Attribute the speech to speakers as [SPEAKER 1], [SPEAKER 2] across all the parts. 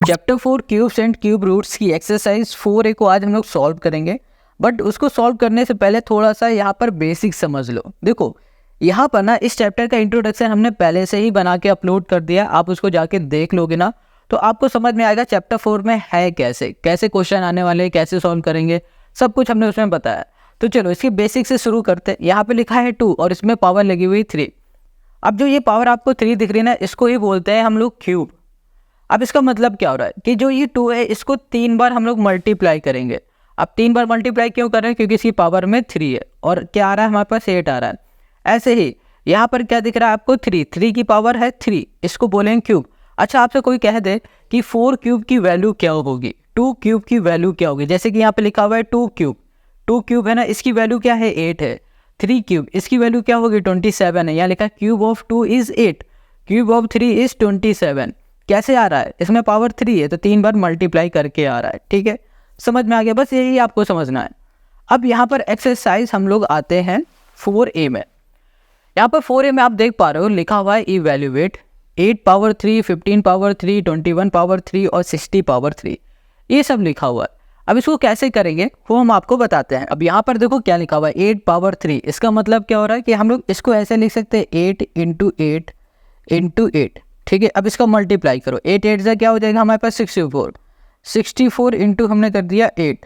[SPEAKER 1] Chapter 4 cubes and cube roots की exercise 4A को आज हम लोग सॉल्व करेंगे। बट उसको सॉल्व करने से पहले थोड़ा सा यहाँ पर बेसिक समझ लो। देखो यहाँ पर ना इस चैप्टर का इंट्रोडक्शन हमने पहले से ही बना के अपलोड कर दिया। आप उसको जाके देख लोगे ना तो आपको समझ में आएगा चैप्टर 4 में है कैसे क्वेश्चन आने वाले, कैसे सॉल्व करेंगे, सब कुछ हमने उसमें बताया। तो चलो इसकी बेसिक से शुरू करते हैं। यहाँ पे लिखा है 2 और इसमें पावर लगी हुई 3। अब जो ये पावर आपको 3 दिख रही है ना, इसको ही बोलते हैं हम लोग क्यूब। अब इसका मतलब क्या हो रहा है कि जो ये 2 है इसको 3 बार हम लोग मल्टीप्लाई करेंगे। अब 3 बार मल्टीप्लाई क्यों कर रहे हैं? क्योंकि इसकी पावर में 3 है और क्या आ रहा है हमारे पास 8 आ रहा है। ऐसे ही यहाँ पर क्या दिख रहा है आपको 3 की पावर है 3, इसको बोलेंगे क्यूब। अच्छा आपसे कोई कह दे कि 4 क्यूब की वैल्यू क्या होगी, 2 क्यूब की वैल्यू क्या होगी, जैसे कि यहाँ पे लिखा हुआ है 2 क्यूब है ना, इसकी वैल्यू क्या है 8 है। 3 क्यूब इसकी वैल्यू क्या होगी 27 है। यहाँ लिखा है cube of 2 is 8, cube of 3 is 27। कैसे आ रहा है? इसमें पावर 3 है तो 3 बार मल्टीप्लाई करके आ रहा है। ठीक है, समझ में आ गया? बस यही आपको समझना है। अब यहाँ पर एक्सरसाइज हम लोग आते हैं 4A में। यहाँ पर 4A में आप देख पा रहे हो लिखा हुआ है इवैल्यूएट 8 पावर 3, 15 पावर 3, 21 पावर 3 और 60 पावर 3, ये सब लिखा हुआ है। अब इसको कैसे करेंगे वो हम आपको बताते हैं। अब यहाँ पर देखो क्या लिखा हुआ है 8 पावर 3, इसका मतलब क्या हो रहा है कि हम लोग इसको ऐसे लिख सकते हैं 8 इंटू 8 इंटू 8। ठीक है, अब इसका मल्टीप्लाई करो, 8 8 से क्या हो जाएगा हमारे पास 64 इंटू हमने कर दिया 8।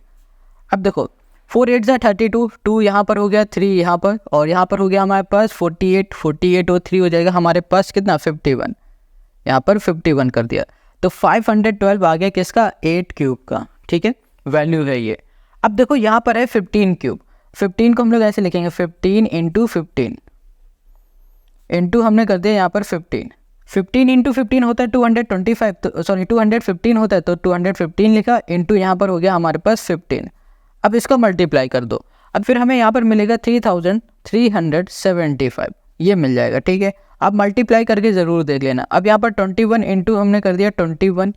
[SPEAKER 1] अब देखो 4 8 से 32, 2 यहाँ पर हो गया, 3 यहाँ पर, और यहाँ पर हो गया हमारे पास 48 और 3 हो जाएगा हमारे पास कितना 51, यहाँ पर 51 कर दिया। तो 512 आ गया किसका 8 क्यूब का। ठीक है, वैल्यू है ये। अब देखो यहाँ पर है 15 क्यूब, 15 को हम लोग ऐसे लिखेंगे 15 इंटू 15 इंटू हमने कर दिया यहाँ पर 15 इंटू 15 होता है 225, तो सॉरी 215 होता है तो 215 लिखा इंटू यहाँ पर हो गया हमारे पास 15। अब इसका मल्टीप्लाई कर दो। अब फिर हमें यहाँ पर मिलेगा 3375, ये मिल जाएगा। ठीक है, आप मल्टीप्लाई करके ज़रूर देख लेना। अब यहाँ पर 21 इंटू हमने कर दिया 21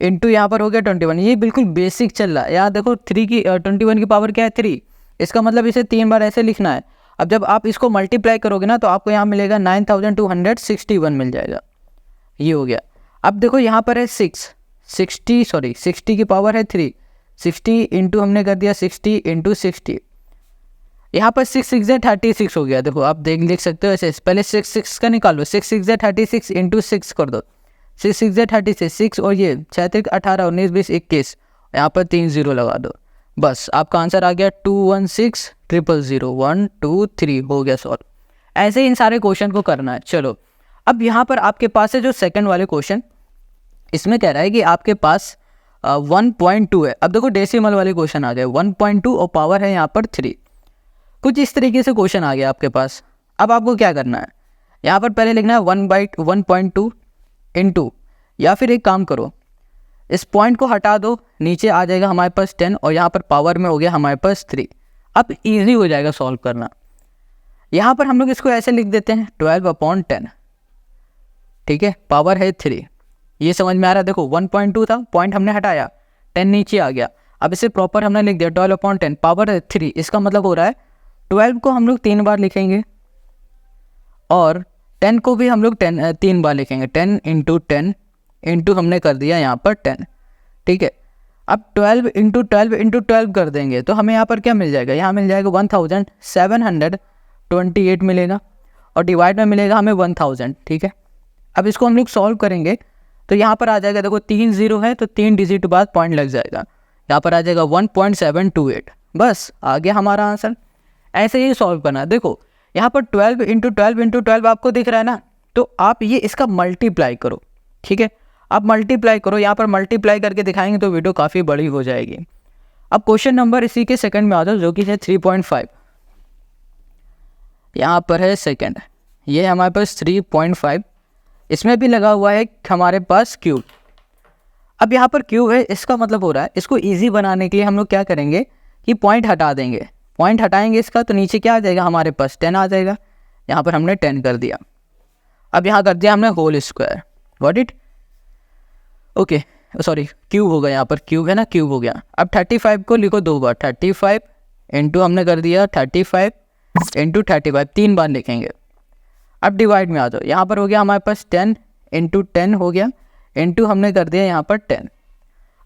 [SPEAKER 1] इंटू यहाँ पर हो गया 21, ये बिल्कुल बेसिक चल रहा है। यहाँ देखो 21 की पावर क्या है 3, इसका मतलब इसे 3 बार ऐसे लिखना है। अब जब आप इसको मल्टीप्लाई करोगे ना तो आपको यहाँ मिलेगा 9261 मिल जाएगा, ये हो गया। अब देखो यहाँ पर है 60 की पावर है 3, 60 इंटू हमने कर दिया 60 इंटू 60, यहाँ पर 6 6 है 36 हो गया। देखो आप लिख सकते हो ऐसे, पहले 6 का निकालो, 6 6 है 36 इंटू 6 कर दो, 6 6 है 36 और ये 6 18 19 20 21, यहाँ पर 3 0 लगा दो, बस आपका आंसर आ गया 216000 1 2 3 हो गया सॉल्व। ऐसे ही इन सारे क्वेश्चन को करना है। चलो अब यहाँ पर आपके पास है जो सेकंड वाले क्वेश्चन, इसमें कह रहा है कि आपके पास 1.2 है। अब देखो डेसिमल वाले क्वेश्चन आ गए 1.2 और पावर है यहाँ पर 3। कुछ इस तरीके से क्वेश्चन आ गया आपके पास। अब आपको क्या करना है, यहाँ पर पहले लिखना है 1/1.2 इंटू, या फिर एक काम करो इस पॉइंट को हटा दो, नीचे आ जाएगा हमारे पास 10 और यहाँ पर पावर में हो गया हमारे पास 3। अब इजी हो जाएगा सॉल्व करना। यहाँ पर हम लोग इसको ऐसे लिख देते हैं 12/10। ठीक है, पावर है 3, ये समझ में आ रहा है? देखो 1.2 था, पॉइंट हमने हटाया, 10 नीचे आ गया। अब इसे प्रॉपर हमने लिख दिया 12/10, पावर है 3, इसका मतलब हो रहा है 12 को हम लोग 3 बार लिखेंगे और 10 को भी हम लोग 3 बार लिखेंगे। 10 इंटू 10 इंटू हमने कर दिया यहाँ पर 10। ठीक है, अब 12 इंटू 12 इंटू 12 कर देंगे तो हमें यहाँ पर क्या मिल जाएगा, यहाँ मिल जाएगा 1728 मिलेगा और डिवाइड में मिलेगा हमें 1000। ठीक है, अब इसको हम लोग सॉल्व करेंगे तो यहाँ पर आ जाएगा, देखो 3 0 है तो 3 डिजिट बाद पॉइंट लग जाएगा, यहाँ पर आ जाएगा 1.728, बस आ गया हमारा आंसर। ऐसे ही सॉल्व करना। देखो यहाँ पर 12 इंटू 12 इंटू 12 आपको दिख रहा है ना, तो आप ये इसका मल्टीप्लाई करो। ठीक है, आप मल्टीप्लाई करो, यहाँ पर मल्टीप्लाई करके दिखाएंगे तो वीडियो काफ़ी बड़ी हो जाएगी। अब क्वेश्चन नंबर इसी के सेकंड में आ जाओ, जो कि है 3.5। यहाँ पर है सेकंड, ये हमारे पास 3.5, इसमें भी लगा हुआ है हमारे पास क्यूब। अब यहाँ पर क्यूब है, इसका मतलब हो रहा है इसको ईजी बनाने के लिए हम लोग क्या करेंगे कि पॉइंट हटा देंगे। पॉइंट हटाएंगे इसका तो नीचे क्या आ जाएगा हमारे पास 10 आ जाएगा, यहाँ पर हमने 10 कर दिया। अब यहाँ कर दिया हमने whole square, got it? Okay, sorry cube होगा, यहाँ पर क्यूब है ना, क्यूब हो गया। अब 35 को लिखो 2 बार, 35 इंटू हमने कर दिया 35 इंटू 35, 3 बार लिखेंगे। अब डिवाइड में आ जाओ, यहाँ पर हो गया हमारे पास 10 इंटू 10 हो गया इंटू हमने कर दिया यहाँ पर 10।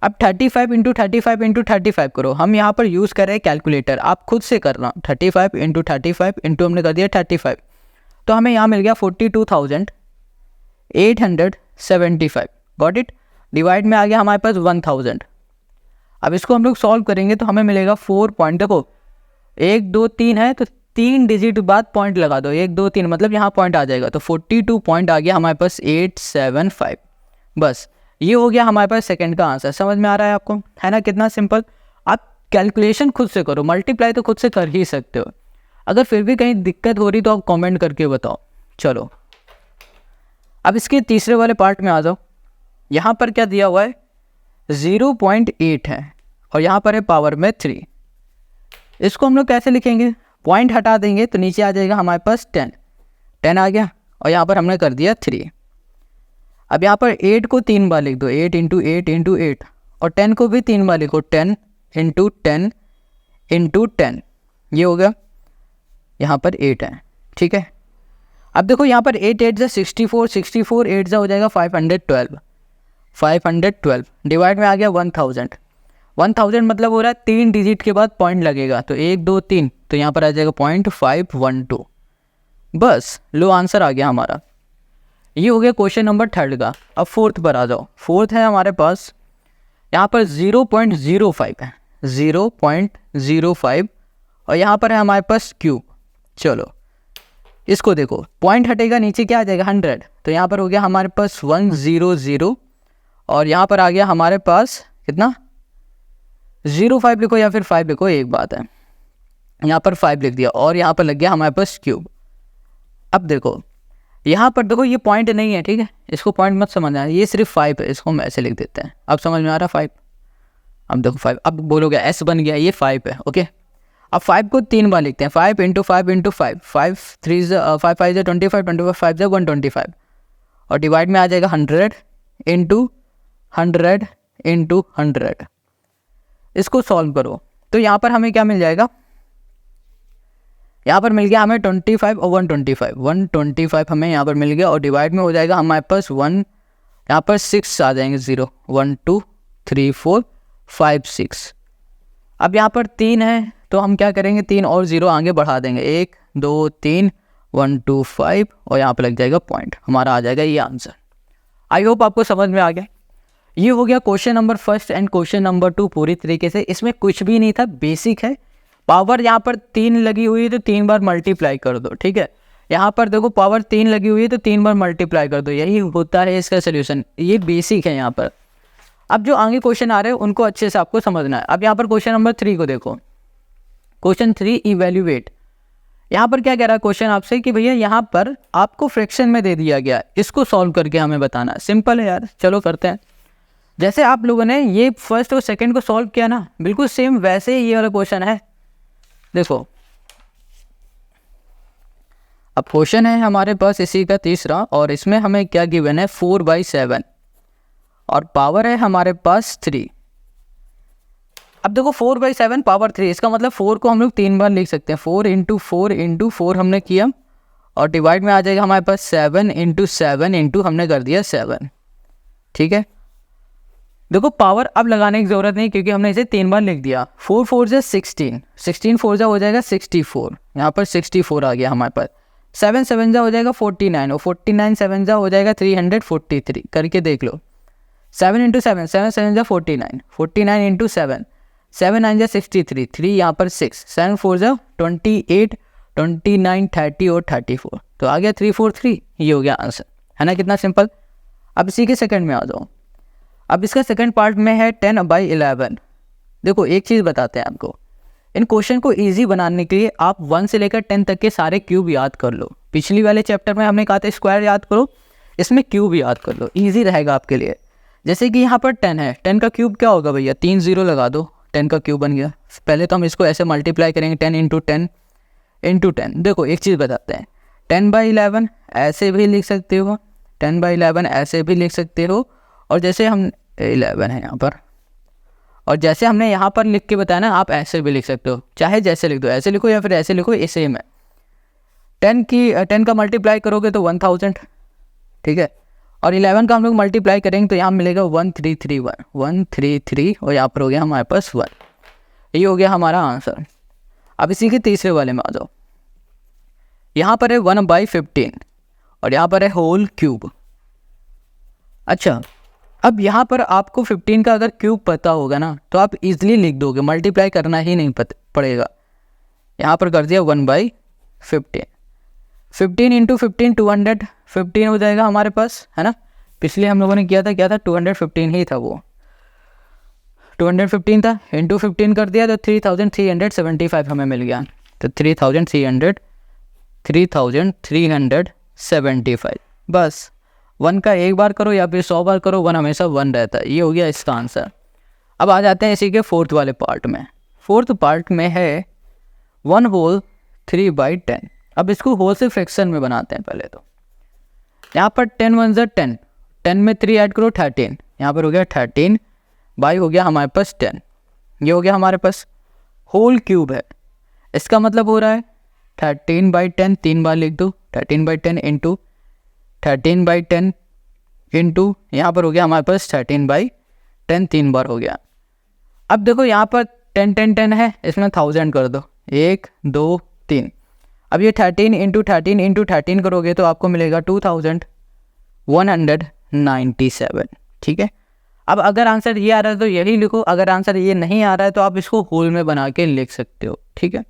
[SPEAKER 1] अब 35 इंटू 35 इंटू 35 करो। हम यहाँ पर यूज़ कर रहे हैं कैलकुलेटर, आप खुद से करना। 35 इंटू 35 इंटू हमने कर दिया 35, तो हमें यहाँ मिल गया 42,875। Got it. डिवाइड में आ गया हमारे पास 1000। अब इसको हम लोग सॉल्व करेंगे तो हमें मिलेगा 4 पॉइंट। देखो 1 2 3 है तो 3 डिजिट बाद पॉइंट लगा दो, 1 2 3 मतलब यहाँ पॉइंट आ जाएगा, तो 42 पॉइंट आ गया हमारे पास 875। बस ये हो गया हमारे पास सेकंड का आंसर। समझ में आ रहा है आपको, है ना कितना सिंपल। आप कैलकुलेशन खुद से करो, मल्टीप्लाई तो खुद से कर ही सकते हो। अगर फिर भी कहीं दिक्कत हो रही तो आप कमेंट करके बताओ। चलो अब इसके तीसरे वाले पार्ट में आ जाओ। यहाँ पर क्या दिया हुआ है, 0.8 है और यहाँ पर है पावर में 3। इसको हम लोग कैसे लिखेंगे, पॉइंट हटा देंगे तो नीचे आ जाएगा हमारे पास 10 आ गया और यहाँ पर हमने कर दिया 3। अब यहाँ पर 8 को 3 बार लिख दो, 8 इंटू 8 इंटू 8, और 10 को भी 3 बार लिखो, 10 इंटू 10 इंटू 10। ये हो गया, यहाँ पर 8 है, ठीक है। अब देखो यहाँ पर 8 8 64, 64 8 हो जाएगा 512, 512 डिवाइड में आ गया 1000। 1000 मतलब हो रहा है 3 डिजिट के बाद पॉइंट लगेगा, तो 1 2 3, तो यहाँ पर आ जाएगा 0.512। बस लो आंसर आ गया हमारा। ये हो गया क्वेश्चन नंबर 3 का। अब 4th पर आ जाओ। 4th है हमारे पास, यहाँ पर 0.05 है, 0.05, और यहाँ पर है हमारे पास क्यूब। चलो इसको देखो, पॉइंट हटेगा नीचे क्या आ जाएगा 100, तो यहाँ पर हो गया हमारे पास 100, और यहाँ पर आ गया हमारे पास कितना 05 लिखो या फिर 5 लिखो, एक बात है। यहाँ पर 5 लिख दिया और यहाँ पर लग गया हमारे पास क्यूब। अब देखो यहाँ पर देखो ये पॉइंट नहीं है, ठीक है, इसको पॉइंट मत समझना, ये सिर्फ 5 है, इसको हम ऐसे लिख देते हैं। अब समझ में आ रहा 5। अब देखो 5, अब बोलोगे एस बन गया, ये 5 है, ओके। अब 5 को 3 बार लिखते हैं, 5 इंटू 5 इंटू 5, 5 3 5 5 25, 25 5 125, और डिवाइड में आ जाएगा 100 इंटू 100 इंटू 100। इसको सॉल्व करो तो यहाँ पर हमें क्या मिल जाएगा, यहाँ पर मिल गया हमें 25 और 125 हमें यहाँ पर मिल गया, और डिवाइड में हो जाएगा हमारे पास 1, यहाँ पर 6 आ जाएंगे, 0 1 2 3 4 5 6। अब यहाँ पर 3 है तो हम क्या करेंगे, 3 और 0 आगे बढ़ा देंगे, 1 2 3 1 2 5, और यहाँ पर लग जाएगा पॉइंट, हमारा आ जाएगा ये आंसर। आई होप आपको समझ में आ गया। ये हो गया question number 1 and question number 2 पूरी तरीके से। इसमें कुछ भी नहीं था, बेसिक है। पावर यहाँ पर 3 लगी हुई है तो 3 बार मल्टीप्लाई कर दो, ठीक है। यहाँ पर देखो पावर 3 लगी हुई है तो 3 बार मल्टीप्लाई कर दो, यही होता है इसका सोल्यूशन। ये बेसिक है यहाँ पर। अब जो आगे क्वेश्चन आ रहे हैं उनको अच्छे से आपको समझना है। अब यहाँ पर क्वेश्चन नंबर 3 को देखो। Question 3 evaluate. यहाँ पर क्या कह रहा है क्वेश्चन आपसे कि भैया यहाँ पर आपको फ्रैक्शन में दे दिया गया, इसको सॉल्व करके हमें बताना। सिंपल है यार, चलो करते हैं। जैसे आप लोगों ने ये फर्स्ट और सेकंड को सॉल्व किया ना, बिल्कुल सेम वैसे ही ये वाला क्वेश्चन है। देखो अब क्वेश्चन है हमारे पास इसी का तीसरा, और इसमें हमें क्या गिवन है 4/7, और पावर है हमारे पास 3। अब देखो 4/7 पावर 3, इसका मतलब 4 को हम लोग 3 बार लिख सकते हैं, 4 इंटू 4 इंटू 4 हमने किया, और डिवाइड में आ जाएगा हमारे पास 7 इंटू 7 इंटू हमने कर दिया 7, ठीक है। देखो पावर अब लगाने की ज़रूरत नहीं क्योंकि हमने इसे 3 बार लिख दिया। 4 4 जा 16, 16 4 जा हो जाएगा 64, यहाँ पर 64 आ गया हमारे पास। 7 7 जा हो जाएगा 49, और 49 7 जा हो जाएगा 343। करके देख लो, 7 इंटू 7, 7 7 जा 49, 49 इंटू 7, 7 9 जा 63, 3 यहाँ पर 6, 7 4 जा 28, 29 30 और 34, तो आ गया 343। ये हो गया आंसर, है ना कितना सिंपल। अब इसी के सेकंड में आ जाओ। अब इसका सेकंड पार्ट में है 10/11। देखो एक चीज़ बताते हैं आपको, इन क्वेश्चन को इजी बनाने के लिए आप 1 से लेकर 10 तक के सारे क्यूब याद कर लो। पिछली वाले चैप्टर में हमने कहा था स्क्वायर याद करो, इसमें क्यूब याद कर लो, इजी रहेगा आपके लिए। जैसे कि यहाँ पर 10 है, 10 का क्यूब क्या होगा भैया, 3 0 लगा दो, 10 का क्यूब बन गया। पहले तो हम इसको ऐसे मल्टीप्लाई करेंगे, 10 इंटू 10 इंटू 10। देखो एक चीज़ बताते हैं, 10/11 ऐसे भी लिख सकते हो, 10/11 ऐसे भी लिख सकते हो, और जैसे हम 11 है यहाँ पर, और जैसे हमने यहाँ पर लिख के बताया ना, आप ऐसे भी लिख सकते हो, चाहे जैसे लिख दो, ऐसे लिखो या फिर ऐसे लिखो, ये सेम है। 10 का मल्टीप्लाई करोगे तो 1000, ठीक है, और 11 का हम लोग मल्टीप्लाई करेंगे तो यहाँ मिलेगा 1331, 133 और यहाँ पर हो गया हमारे पास 1। ये हो गया हमारा आंसर। अब इसी के तीसरे वाले में आ जाओ। यहाँ पर है 1/15 और यहाँ पर है होल क्यूब। अच्छा, अब यहाँ पर आपको 15 का अगर क्यूब पता होगा ना तो आप इजीली लिख दोगे, मल्टीप्लाई करना ही नहीं पड़ेगा। यहाँ पर कर दिया 1/15, 15 इंटू 15 215 हो जाएगा हमारे पास, है ना। पिछले हम लोगों ने किया था, क्या था, 215 ही था, वो 215 था, इंटू 15 कर दिया तो 3375 हमें मिल गया। तो 3375 बस। 1 का एक बार करो या फिर 100 बार करो, 1 हमेशा 1 रहता है। ये हो गया इसका आंसर। अब आ जाते हैं इसी के फोर्थ वाले पार्ट में। फोर्थ पार्ट में है 1 होल 3/10। अब इसको होल से फ्रैक्शन में बनाते हैं पहले तो। यहाँ पर 10 1 10, 10 में 3 ऐड करो 13, यहाँ पर हो गया 13 बाई हो गया हमारे पास 10। ये हो गया हमारे पास होल क्यूब है। इसका मतलब हो रहा है 13/10 3 बार लिख दो, 13/10 इंटू 13/10 इंटू यहाँ पर हो गया हमारे पास 13/10 3 बार हो गया। अब देखो यहाँ पर 10 10 10 है, इसमें 1000 कर दो, 1 2 3। अब ये 13 इंटू 13 इंटू 13 करोगे तो आपको मिलेगा 2197। ठीक है। अब अगर आंसर ये आ रहा है तो यही लिखो, अगर आंसर ये नहीं आ रहा है तो आप इसको होल में बना के लिख सकते हो। ठीक है,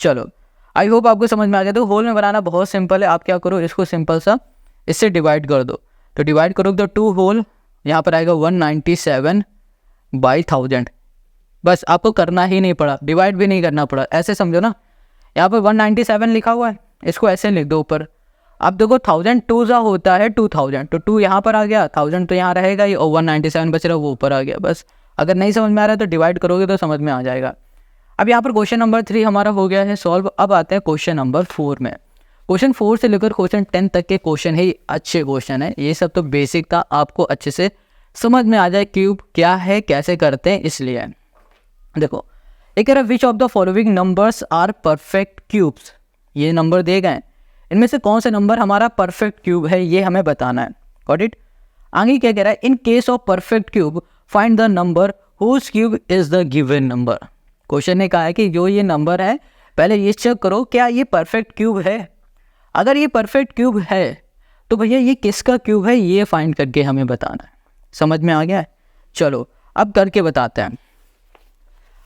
[SPEAKER 1] चलो आई होप आपको समझ में आ गया। तो होल में बनाना बहुत सिंपल है। आप क्या करो, इसको सिंपल सा इससे डिवाइड कर दो। तो डिवाइड करोगे तो 2 होल यहाँ पर आएगा 197/1000। बस आपको करना ही नहीं पड़ा, डिवाइड भी नहीं करना पड़ा, ऐसे समझो ना। यहाँ पर 197 लिखा हुआ है, इसको ऐसे लिख दो ऊपर। अब देखो 1000 2 ज़ा होता है 2000, तो 2 यहाँ पर आ गया, 1000 तो यहाँ रहेगा ही, और 197 बच रहा वो ऊपर आ गया। बस अगर नहीं समझ में आ रहा है तो डिवाइड करोगे तो समझ में आ जाएगा। अब यहाँ पर क्वेश्चन नंबर 3 हमारा हो गया है सॉल्व। अब आते हैं क्वेश्चन नंबर 4 में। क्वेश्चन 4 से लेकर क्वेश्चन 10 तक के क्वेश्चन ही अच्छे क्वेश्चन है। ये सब तो बेसिक था, आपको अच्छे से समझ में आ जाए क्यूब क्या है, कैसे करते हैं, इसलिए। देखो एक कह रहा है which of the following numbers are perfect cubes. ये नंबर दिए गए, इनमें से कौन सा नंबर हमारा परफेक्ट क्यूब है, ये हमें बताना है। Got it. आगे क्या कह रहा है, in case of perfect cube find the number whose cube is the given number. Question ने कहा है कि जो ये नंबर है पहले ये चेक करो क्या ये परफेक्ट क्यूब है। अगर ये परफेक्ट क्यूब है तो भैया ये किसका क्यूब है, ये फाइंड करके हमें बताना है। समझ में आ गया है। चलो अब करके बताते हैं।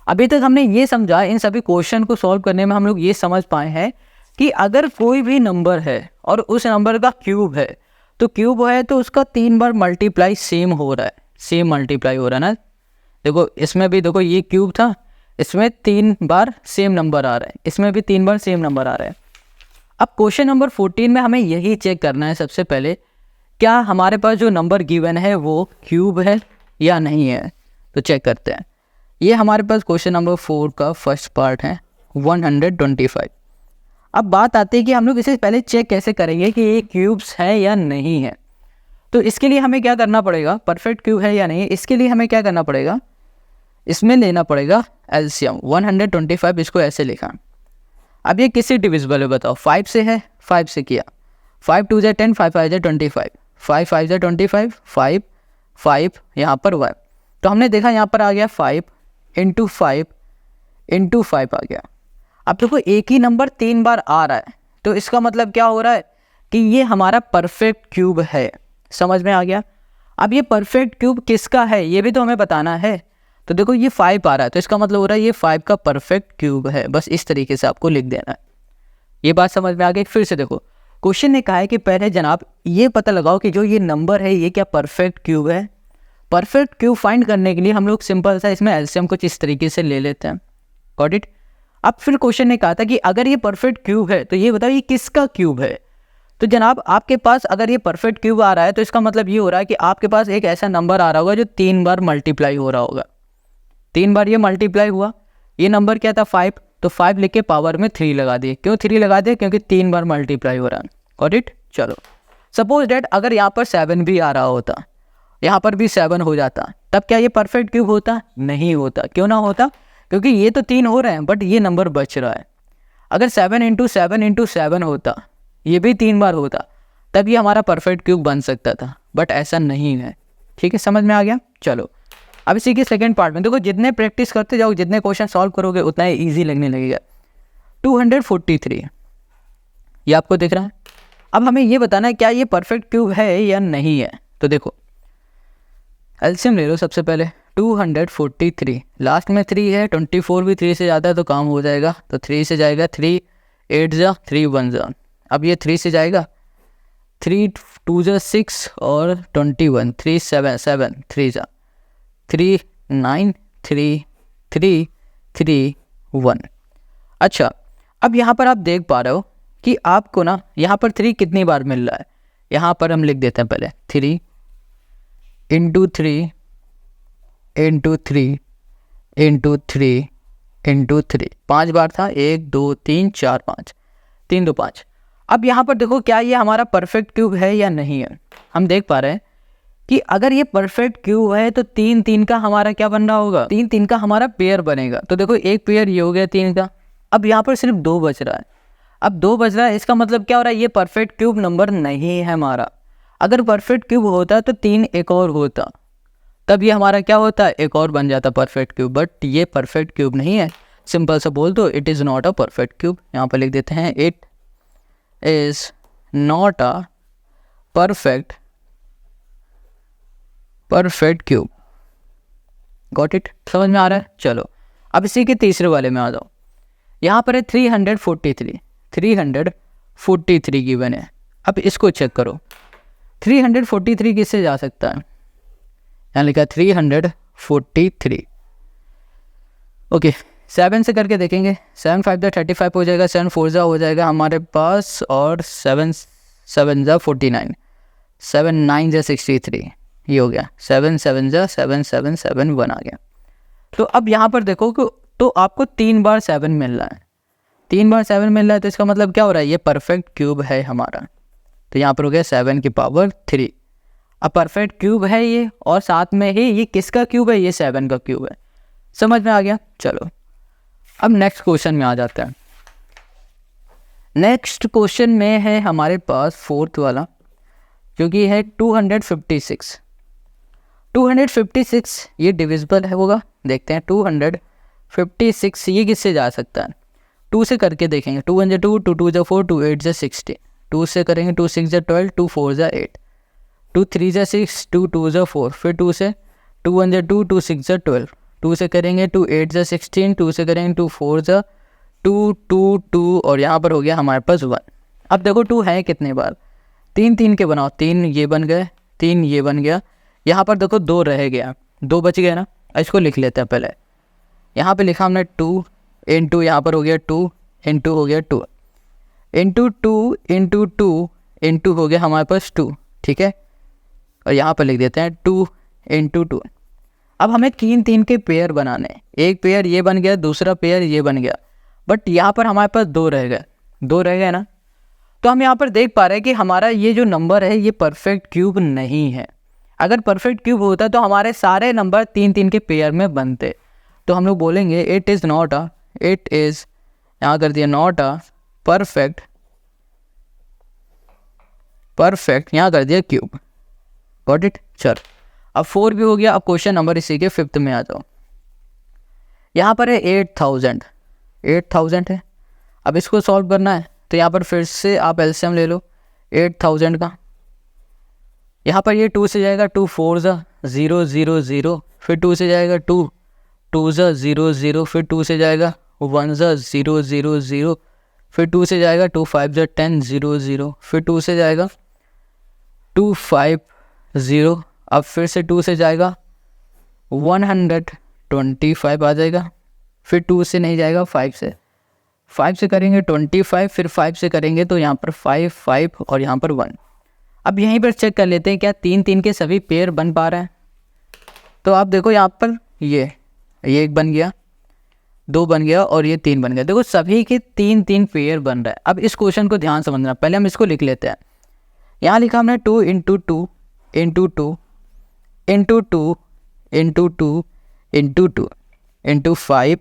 [SPEAKER 1] अभी तक हमने ये समझा, इन सभी क्वेश्चन को सॉल्व करने में हम लोग ये समझ पाए हैं कि अगर कोई भी नंबर है और उस नंबर का क्यूब है तो क्यूब है तो उसका 3 बार मल्टीप्लाई सेम हो रहा है, सेम मल्टीप्लाई हो रहा है ना। देखो इसमें भी देखो ये क्यूब था, इसमें 3 बार सेम नंबर आ रहा है, इसमें भी 3 बार सेम नंबर आ रहा है। अब क्वेश्चन नंबर 14 में हमें यही चेक करना है सबसे पहले, क्या हमारे पास जो नंबर गिवन है वो क्यूब है या नहीं है। तो चेक करते हैं। ये हमारे पास क्वेश्चन नंबर 4 का फर्स्ट पार्ट है 125। अब बात आती है कि हम लोग इसे पहले चेक कैसे करेंगे कि ये क्यूब्स है या नहीं है। तो इसके लिए हमें क्या करना पड़ेगा, परफेक्ट क्यूब है या नहीं, इसके लिए हमें क्या करना पड़ेगा, इसमें लेना पड़ेगा एलसीएम 125। इसको ऐसे लिखा। अब ये किससे डिविजिबल है बताओ, 5 से है, 5 से किया, 5 2 10, 5 5 25, 5 5 25, 5 5 यहाँ पर 1। तो हमने देखा यहाँ पर आ गया 5 इंटू 5 इंटू 5 आ गया। अब देखो एक ही नंबर 3 बार आ रहा है तो इसका मतलब क्या हो रहा है कि ये हमारा परफेक्ट क्यूब है। समझ में आ गया। अब ये परफेक्ट क्यूब किसका है ये भी तो हमें बताना है। तो देखो ये 5 आ रहा है तो इसका मतलब हो रहा है ये 5 का परफेक्ट क्यूब है। बस इस तरीके से आपको लिख देना है। ये बात समझ में आ गई। फिर से देखो क्वेश्चन ने कहा है कि पहले जनाब ये पता लगाओ कि जो ये नंबर है ये क्या परफेक्ट क्यूब है। परफेक्ट क्यूब फाइंड करने के लिए हम लोग सिंपल सा इसमें एलसीएम कुछ इस तरीके से ले लेते हैं। Got it. अब फिर क्वेश्चन ने कहा था कि अगर ये परफेक्ट क्यूब है तो ये बताओ ये किसका क्यूब है। तो जनाब आपके पास अगर ये परफेक्ट क्यूब आ रहा है तो इसका मतलब ये हो रहा है कि आपके पास एक ऐसा नंबर आ रहा होगा जो 3 बार मल्टीप्लाई हो रहा होगा। 3 बार ये मल्टीप्लाई हुआ। ये नंबर क्या था 5, तो 5 लिख के पावर में 3 लगा दिए। क्यों 3 लगा दिए, क्योंकि 3 बार मल्टीप्लाई हो रहा है। Got it. चलो सपोज डेट अगर यहाँ पर 7 भी आ रहा होता, यहाँ पर भी 7 हो जाता, तब क्या ये परफेक्ट क्यूब होता? नहीं होता। क्यों ना होता? क्योंकि ये तो 3 हो रहे हैं बट ये नंबर बच रहा है। अगर 7 इंटू 7 इंटू 7 होता, ये भी 3 बार होता, तभी हमारा परफेक्ट क्यूब बन सकता था, बट ऐसा नहीं है। ठीक है, समझ में आ गया। चलो अब इसी के सेकंड पार्ट में देखो, जितने प्रैक्टिस करते जाओ, जितने क्वेश्चन सॉल्व करोगे उतना ही ईजी लगने लगेगा। 243 ये आपको दिख रहा है। अब हमें ये बताना है क्या ये परफेक्ट क्यूब है या नहीं है। तो देखो एलसीएम ले लो सबसे पहले। 243 लास्ट में 3 है, 24 भी 3 से ज़्यादा है तो काम हो जाएगा, तो 3 से जाएगा, 3 8 जा 3 1 जा। अब ये 3 से जाएगा, 3 2 जा 6 और 21 3 7 7 3 जा 3 9 3 3 3 1। अच्छा अब यहाँ पर आप देख पा रहे हो कि आपको ना यहाँ पर 3 कितनी बार मिल रहा है। यहाँ पर हम लिख देते हैं पहले 3 इंटू 3 इंटू 3 इंटू 3 इंटू 3, 5 बार था, 1 2 3 4 5, 3 2 5। अब यहाँ पर देखो क्या ये हमारा परफेक्ट क्यूब है या नहीं है। हम देख पा रहे हैं कि अगर ये परफेक्ट क्यूब है तो 3 3 का हमारा क्या बन रहा होगा, 3 3 का हमारा पेयर बनेगा। तो देखो एक पेयर ये हो गया 3 का। अब यहाँ पर सिर्फ 2 बच रहा है। अब 2 बच रहा है, इसका मतलब क्या हो रहा है, ये परफेक्ट क्यूब नंबर नहीं है हमारा। अगर परफेक्ट क्यूब होता तो 3 एक और होता, तब ये हमारा क्या होता, एक और बन जाता परफेक्ट क्यूब। बट ये परफेक्ट क्यूब नहीं है। सिंपल सा बोल दो, it is not a perfect cube. यहाँ पर लिख देते हैं it is not a perfect cube. Got it, समझ में आ रहा है। चलो अब इसी के तीसरे वाले में आ जाओ। यहाँ पर है 343 गिवन है। अब इसको चेक करो, 343 किससे जा सकता है। यहाँ लिखा 343। ओके 7 से करके देखेंगे। 7 5 जा 35 हो जाएगा, 7 4 जा हो जाएगा हमारे पास, और 7 7 जा 49, 7 9 जा 63, ये हो गया। 7 7 जा 7 7 7 1 आ गया। तो अब यहाँ पर देखो कि तो आपको 3 बार 7 मिल रहा है, 3 बार 7 मिल रहा है, तो इसका मतलब क्या हो रहा है, ये परफेक्ट क्यूब है हमारा। तो यहाँ पर हो गया 7 की पावर 3। अब परफेक्ट क्यूब है ये, और साथ में ही ये किसका क्यूब है, ये 7 का क्यूब है। समझ में आ गया। चलो अब नेक्स्ट क्वेश्चन में आ जाता है। नेक्स्ट क्वेश्चन में है हमारे पास 4th वाला, जो कि है 256। 256 ये डिविजिबल है होगा, देखते हैं। 256 ये किससे जा सकता है, 2 से करके देखेंगे। 2 1 जा 2, 2 2 जा 4, 2 8 जा 60, 2 से करेंगे। 2 6 जा 12, 2 4 जा 8, 2 3 जा 6, 2 2 जा 4, फिर 2 से 2 1 जा 2, 2 6 जा 12, 2 से करेंगे। 2 8 जा 16, 2 से करेंगे। 2 4 जा 2 2 2, और यहाँ पर हो गया हमारे पास 1। अब देखो 2 है कितने बार, 3 3 के बनाओ, 3 ये बन गए, 3 ये बन गया। यहाँ पर देखो 2 रह गया, 2 बच गया ना। इसको लिख लेते हैं पहले। यहाँ पे लिखा हमने 2 इंटू, यहाँ पर हो गया 2 इंटू, हो गया 2 इंटू 2 इंटू 2 इंटू, हो गया हमारे पास 2। ठीक है, और यहाँ पर लिख देते हैं 2 इंटू 2। अब हमें 3 3 के पेयर बनाने, एक पेयर ये बन गया, दूसरा पेयर ये बन गया, बट यहाँ पर हमारे पास 2 रह गए, 2 रह गए ना। तो हम यहाँ पर देख पा रहे हैं कि हमारा ये जो नंबर है ये परफेक्ट क्यूब नहीं है। अगर परफेक्ट क्यूब होता तो हमारे सारे नंबर 3 3 के पेयर में बनते। तो हम लोग बोलेंगे it is not a, it is, यहाँ कर दिया नॉट अ परफेक्ट, यहाँ कर दिया क्यूब। Got it. चल अब 4 भी हो गया। अब क्वेश्चन नंबर इसी के 5th में आ जाओ। यहाँ पर है 8000 है। अब इसको सॉल्व करना है, तो यहाँ पर फिर से आप एलसीएम ले लो 8000 का। यहाँ पर ये 2 से जाएगा, 2 4 जा 0 0 0, फिर 2 से जाएगा 2 2 जा 0 0, फिर 2 से जाएगा 1 जा 0 0 0, फिर 2 से जाएगा 2 5 जा 10 0 0, फिर 2 से जाएगा 2 5 0, अब फिर से 2 से जाएगा 125 आ जाएगा, फिर 2 से नहीं जाएगा 5 से करेंगे 25, फिर 5 से करेंगे तो यहाँ पर 5 5 और यहाँ पर 1। अब यहीं पर चेक कर लेते हैं क्या 3 3 के सभी पेयर बन पा रहे हैं। तो आप देखो यहाँ पर ये 1 बन गया, 2 बन गया और ये 3 बन गया। देखो सभी के 3 3 पेयर बन रहा है। अब इस क्वेश्चन को ध्यान समझना, पहले हम इसको लिख लेते हैं। यहाँ लिखा हमने 2 into 2 into 2 into 2 into 2 into 2 into 5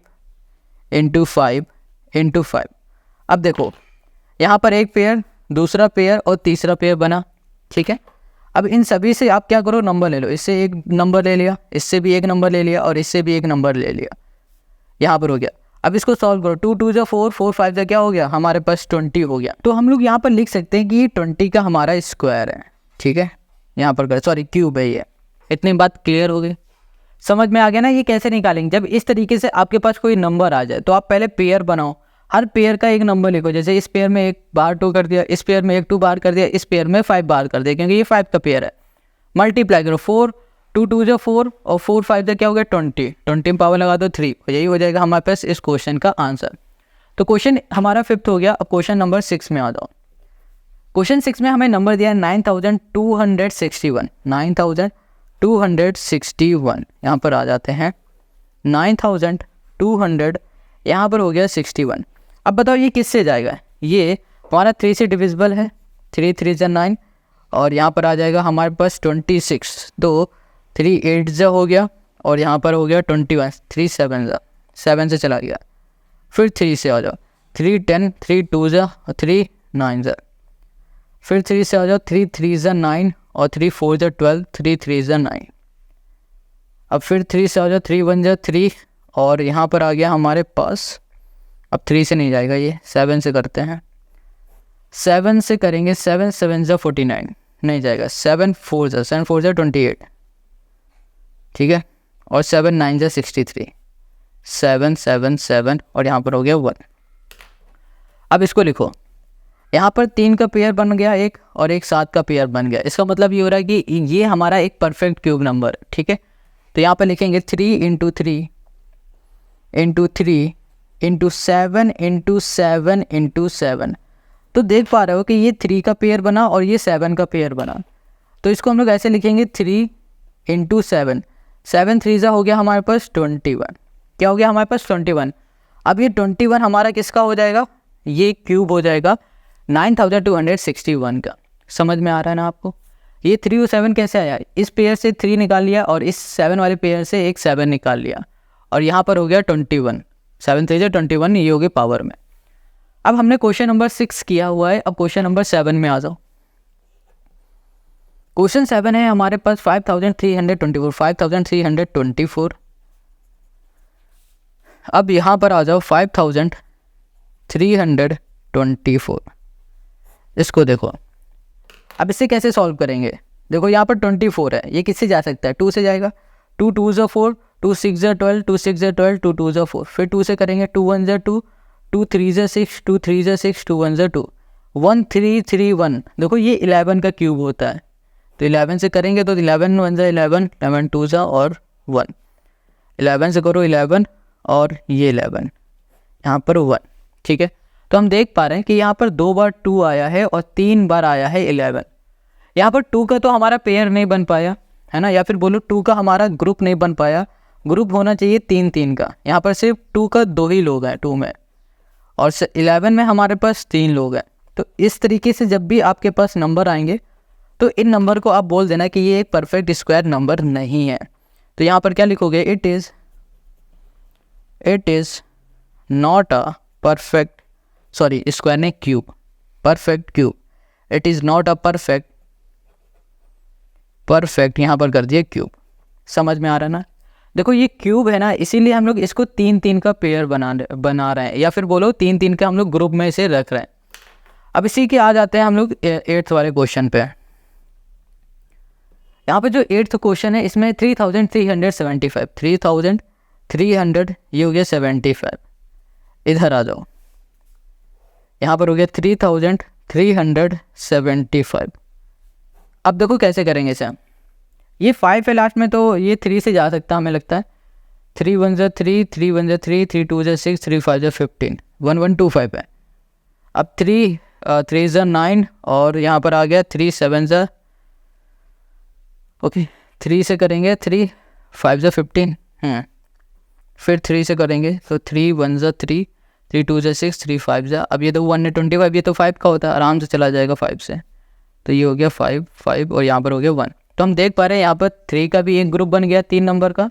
[SPEAKER 1] into 5 into 5। अब देखो यहाँ पर एक पेयर, दूसरा पेयर और तीसरा पेयर बना। ठीक है। अब इन सभी से आप क्या करो, नंबर ले लो। इससे एक नंबर ले लिया, इससे भी एक नंबर ले लिया और इससे भी एक नंबर ले लिया, यहाँ पर हो गया। अब इसको सॉल्व करो, 2 2 जा 4, 4 5 जा क्या हो गया, हमारे पास 20 हो गया। तो हम लोग यहाँ पर लिख सकते हैं कि ये 20 का हमारा स्क्वायर है, ठीक है। यहाँ पर सॉरी क्यूब है ये। इतनी बात क्लियर हो गई, समझ में आ गया ना ये कैसे निकालेंगे। जब इस तरीके से आपके पास कोई नंबर आ जाए तो आप पहले पेयर बनाओ, हर पेयर का एक नंबर लिखो। जैसे इस पेयर में 1 बार 2 कर दिया, इस पेयर में 1 2 बार कर दिया, इस पेयर में 5 बार कर दिया, क्योंकि ये 5 का पेयर है। मल्टीप्लाई करो, 4 2 2 जो 4 और 4 5 जो क्या हो गया 20, 20 में पावर लगा दो 3, यही हो जाएगा हमारे पास इस क्वेश्चन का आंसर। तो क्वेश्चन हमारा 5th हो गया। अब क्वेश्चन नंबर 6 में आ जाओ। क्वेश्चन 6 में हमें नंबर दिया है 9261, 9261। यहाँ पर आ जाते हैं 9200, यहाँ पर हो गया 61। अब बताओ ये किससे जाएगा, ये हमारा 3 से डिविजिबल है, 3 3 जा 9 और यहाँ पर आ जाएगा हमारे पास 26, तो 3 8 जा हो गया और यहाँ पर हो गया 21, 3 7 जा 7 से चला गया। फिर 3 से आ जाओ, 3 10, 3 2 जा और 3 9 जा। फिर 3 से आ जाओ, 3 3 जा 9 और 3 4 जा 12, 3 3 जा 9। अब फिर 3 से आ जाओ, 3 1 जा 3 और यहाँ पर आ गया हमारे पास, अब 3 से नहीं जाएगा ये, 7 से करते हैं। 7 से करेंगे, 7 7 जा 49, नहीं जाएगा। 7 4 जा 28, ठीक है। और 7 9 जा 63, 7 7 7 और यहाँ पर हो गया 1। अब इसको लिखो, यहाँ पर 3 का पेयर बन गया एक और एक 7 का पेयर बन गया। इसका मतलब ये हो रहा है कि ये हमारा एक परफेक्ट क्यूब नंबर, ठीक है। तो यहाँ पर लिखेंगे 3 × 3 × 3 × 7 × 7 × 7। तो देख पा रहे हो कि ये 3 का पेयर बना और ये 7 का पेयर बना। तो इसको हम लोग ऐसे लिखेंगे 3 × 7, 7 3 जा हो गया हमारे पास 21, क्या हो गया हमारे पास 21। अब ये 21 हमारा किसका हो जाएगा, ये क्यूब हो जाएगा 9261 का। समझ में आ रहा है ना आपको। ये 3 और 7 कैसे आया, इस पेयर से 3 निकाल लिया और इस 7 वाले पेयर से एक 7 निकाल लिया और यहाँ पर हो गया 21, 7 3 जा 21, ये हो गया पावर में। अब हमने क्वेश्चन नंबर 6 किया हुआ है। अब क्वेश्चन नंबर 7 में आ जाओ। क्वेश्चन 7 है हमारे पास 5324, 5324। अब यहाँ पर आ जाओ 5324। इसको देखो, अब इससे कैसे सॉल्व करेंगे। देखो यहाँ पर 24 है, ये किससे जा सकता है, 2 से जाएगा। 2 2 जा 4, 2 6 जा 12, 2 6 जा 12, 2 2 जा 4। फिर 2 से करेंगे, 2 1 जा 2, 2 3 जा 6, 2 3 जा 6, 2 1 जा 2, 1 3 3 1। देखो ये 11 का क्यूब होता है, तो 11 से करेंगे तो 11 1 जा 11, 11 2 जा और 1, 11 से करो 11 और ये 11, यहाँ पर 1, ठीक है। तो हम देख पा रहे हैं कि यहाँ पर 2 बार 2 आया है और 3 बार आया है 11। यहाँ पर 2 का तो हमारा पेयर नहीं बन पाया है ना, या फिर बोलो 2 का हमारा ग्रुप नहीं बन पाया। ग्रुप होना चाहिए 3 3 का, यहाँ पर सिर्फ 2 का 2 ही लोग हैं 2 में, और 11 में हमारे पास 3 लोग हैं। तो इस तरीके से जब भी आपके पास नंबर आएंगे तो इन नंबर को आप बोल देना कि ये एक परफेक्ट स्क्वायर नंबर नहीं है। तो यहाँ पर क्या लिखोगे, it is not a perfect, sorry square ने cube, perfect cube. It is not a perfect यहाँ पर कर दिए क्यूब। समझ में आ रहा है ना। देखो ये क्यूब है ना, इसीलिए हम लोग इसको 3 3 का पेयर बना रहे हैं, या फिर बोलो 3 3 का हम लोग ग्रुप में इसे रख रहे हैं। अब इसी के आ जाते हैं हम लोग 8th वाले क्वेश्चन पे। यहाँ पे जो 8th क्वेश्चन है इसमें 3375, 3300 ये हो गया 75। इधर आ जाओ, यहाँ पर हो गया 3375। अब देखो कैसे करेंगे इसे। ये 5 है लास्ट में, तो ये 3 से जा सकता है हमें लगता है। 3 1 जा 3, 3 1 जा 3, 3 2 जा 6, 3 5 जा 15, 1 1 2 5 है। अब 3 3 जा 9 और यहाँ पर आ गया 3 7 जा, ओके 3 से करेंगे 3 5 जा 15, फिर 3 से करेंगे तो 3 1 जा 3, 3 2 जा 6, 3 5 जा, अब ये तो 1 है 25, ये तो 5 का होता है, आराम से चला जाएगा 5 से। तो ये हो गया 5 5 और यहाँ पर हो गया 1। तो हम देख पा रहे हैं यहाँ पर 3 का भी एक ग्रुप बन गया 3 नंबर का,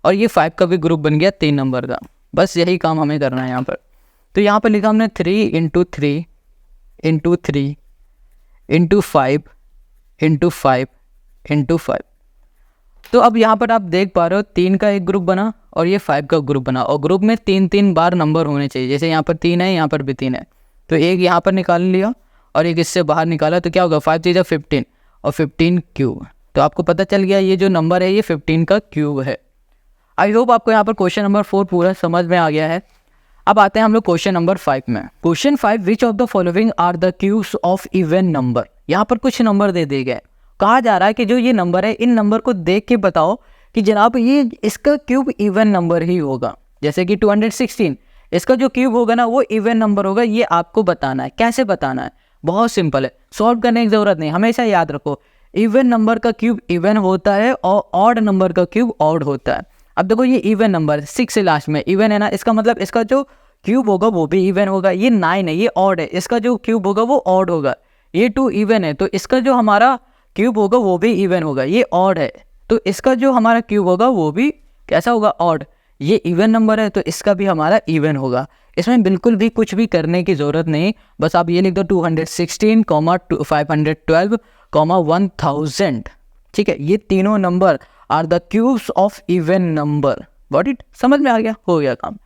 [SPEAKER 1] और ये 5 का भी ग्रुप बन गया 3 नंबर का। बस यही काम हमें करना है यहाँ पर। तो यहाँ पर लिखा हमने 3 × 3 × 3 × 5 इंटू 5 इंटू 5। तो अब यहाँ पर आप देख पा रहे हो 3 का एक ग्रुप बना और ये 5 का ग्रुप बना, और ग्रुप में 3 बार नंबर होने चाहिए। जैसे यहाँ पर 3 है, यहाँ पर भी 3 है, तो एक यहाँ पर निकाल लिया और एक इससे बाहर निकाला, तो क्या होगा 5 3 15 और 15 क्यूब। तो आपको पता चल गया ये जो नंबर है ये 15 का क्यूब है। आई होप आपको यहाँ पर क्वेश्चन नंबर 4 पूरा समझ में आ गया है। अब आते हैं हम लोग क्वेश्चन नंबर 5 में। Question 5, which of the following are the cubes of even number. यहाँ पर कुछ नंबर दे दिए गए, कहा जा रहा है कि जो ये नंबर है इन नंबर को देख के बताओ कि जनाब ये इसका क्यूब इवन नंबर ही होगा। जैसे कि 216 इसका जो क्यूब होगा ना वो इवन नंबर होगा, ये आपको बताना है। कैसे बताना है? बहुत सिंपल है, सॉल्व करने की ज़रूरत नहीं, हमेशा याद रखो इवन नंबर का क्यूब इवन होता है और ऑड नंबर का क्यूब ऑड होता है। अब देखो ये इवन नंबर 6 से लास्ट में इवन है ना, इसका मतलब इसका जो क्यूब होगा वो भी इवन होगा। ये 9 है, ये ऑड है, इसका जो क्यूब होगा वो ऑड होगा। ये 2 इवन है, तो इसका जो हमारा क्यूब होगा वो भी इवन होगा। ये ऑड है, तो इसका जो हमारा क्यूब होगा वो भी कैसा होगा? ऑड। ये इवन नंबर है तो इसका भी हमारा इवन होगा। इसमें बिल्कुल भी कुछ भी करने की ज़रूरत नहीं, बस आप ये लिख दो 216, 512, 1000। ठीक है, ये तीनों number are the cubes of even number. Got it? समझ में आ गया? हो गया काम।